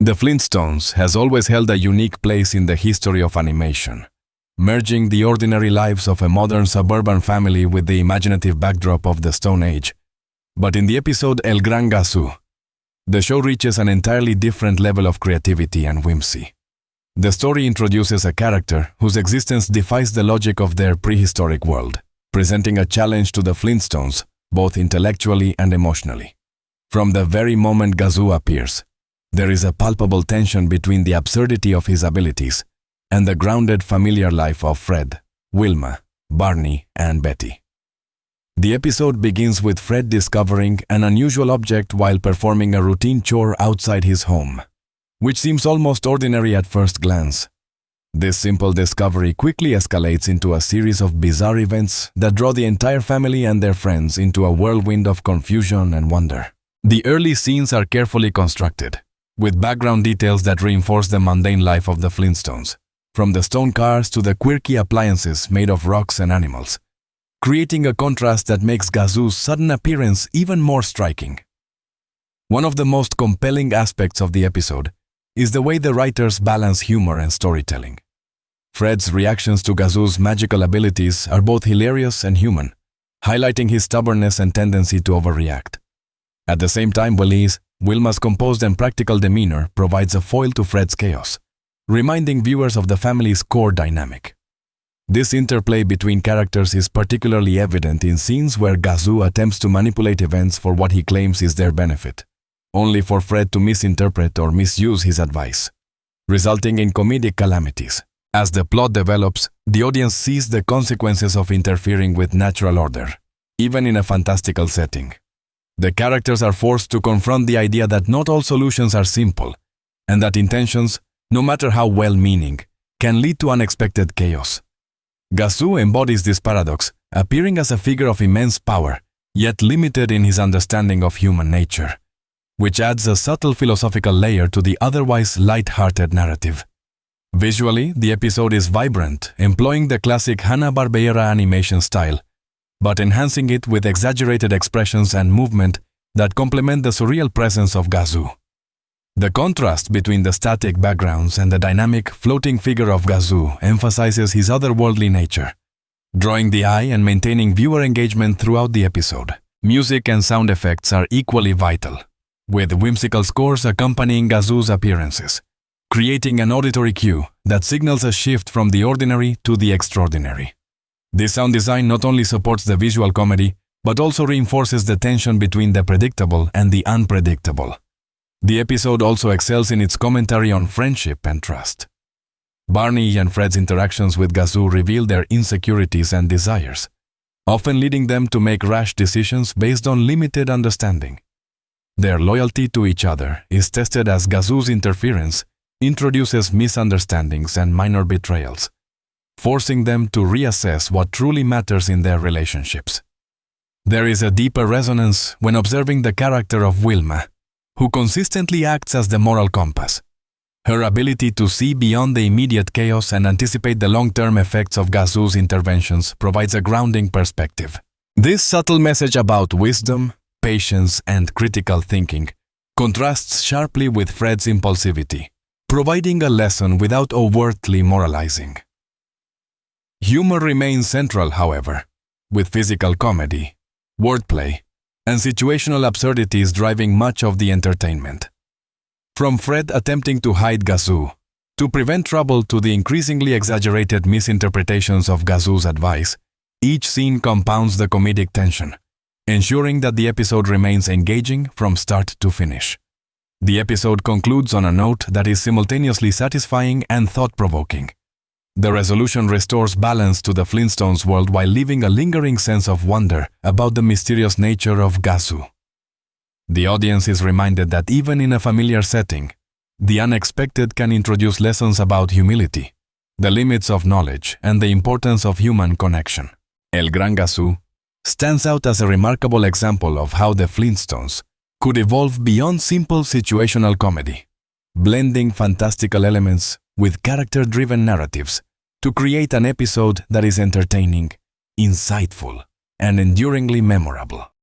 The Flintstones has always held a unique place in the history of animation, merging the ordinary lives of a modern suburban family with the imaginative backdrop of the Stone Age. But in the episode El Gran Gazoo, the show reaches an entirely different level of creativity and whimsy. The story introduces a character whose existence defies the logic of their prehistoric world, presenting a challenge to the Flintstones, both intellectually and emotionally. From the very moment Gazoo appears, there is a palpable tension between the absurdity of his abilities and the grounded familiar life of Fred, Wilma, Barney, and Betty. The episode begins with Fred discovering an unusual object while performing a routine chore outside his home, which seems almost ordinary at first glance. This simple discovery quickly escalates into a series of bizarre events that draw the entire family and their friends into a whirlwind of confusion and wonder. The early scenes are carefully constructed, with background details that reinforce the mundane life of the Flintstones, from the stone cars to the quirky appliances made of rocks and animals, creating a contrast that makes Gazoo's sudden appearance even more striking. One of the most compelling aspects of the episode is the way the writers balance humor and storytelling. Fred's reactions to Gazoo's magical abilities are both hilarious and human, highlighting his stubbornness and tendency to overreact. At the same time, Wilma's composed and practical demeanor provides a foil to Fred's chaos, reminding viewers of the family's core dynamic. This interplay between characters is particularly evident in scenes where Gazoo attempts to manipulate events for what he claims is their benefit, only for Fred to misinterpret or misuse his advice, resulting in comedic calamities. As the plot develops, the audience sees the consequences of interfering with natural order, even in a fantastical setting. The characters are forced to confront the idea that not all solutions are simple, and that intentions, no matter how well-meaning, can lead to unexpected chaos. Gazoo embodies this paradox, appearing as a figure of immense power, yet limited in his understanding of human nature, which adds a subtle philosophical layer to the otherwise light-hearted narrative. Visually, the episode is vibrant, employing the classic Hanna-Barbera animation style, but enhancing it with exaggerated expressions and movement that complement the surreal presence of Gazoo. The contrast between the static backgrounds and the dynamic, floating figure of Gazoo emphasizes his otherworldly nature, drawing the eye and maintaining viewer engagement throughout the episode. Music and sound effects are equally vital, with whimsical scores accompanying Gazoo's appearances, creating an auditory cue that signals a shift from the ordinary to the extraordinary. This sound design not only supports the visual comedy, but also reinforces the tension between the predictable and the unpredictable. The episode also excels in its commentary on friendship and trust. Barney and Fred's interactions with Gazoo reveal their insecurities and desires, often leading them to make rash decisions based on limited understanding. Their loyalty to each other is tested as Gazoo's interference introduces misunderstandings and minor betrayals, forcing them to reassess what truly matters in their relationships. There is a deeper resonance when observing the character of Wilma, who consistently acts as the moral compass. Her ability to see beyond the immediate chaos and anticipate the long-term effects of Gazoo's interventions provides a grounding perspective. This subtle message about wisdom, patience, and critical thinking contrasts sharply with Fred's impulsivity, providing a lesson without overtly moralizing. Humor remains central, however, with physical comedy, wordplay, and situational absurdities driving much of the entertainment. From Fred attempting to hide Gazoo, to prevent trouble, to the increasingly exaggerated misinterpretations of Gazoo's advice, each scene compounds the comedic tension, ensuring that the episode remains engaging from start to finish. The episode concludes on a note that is simultaneously satisfying and thought-provoking. The resolution restores balance to the Flintstones world while leaving a lingering sense of wonder about the mysterious nature of Gazoo. The audience is reminded that even in a familiar setting, the unexpected can introduce lessons about humility, the limits of knowledge, and the importance of human connection. El Gran Gazoo stands out as a remarkable example of how the Flintstones could evolve beyond simple situational comedy, blending fantastical elements with character-driven narratives to create an episode that is entertaining, insightful, and enduringly memorable.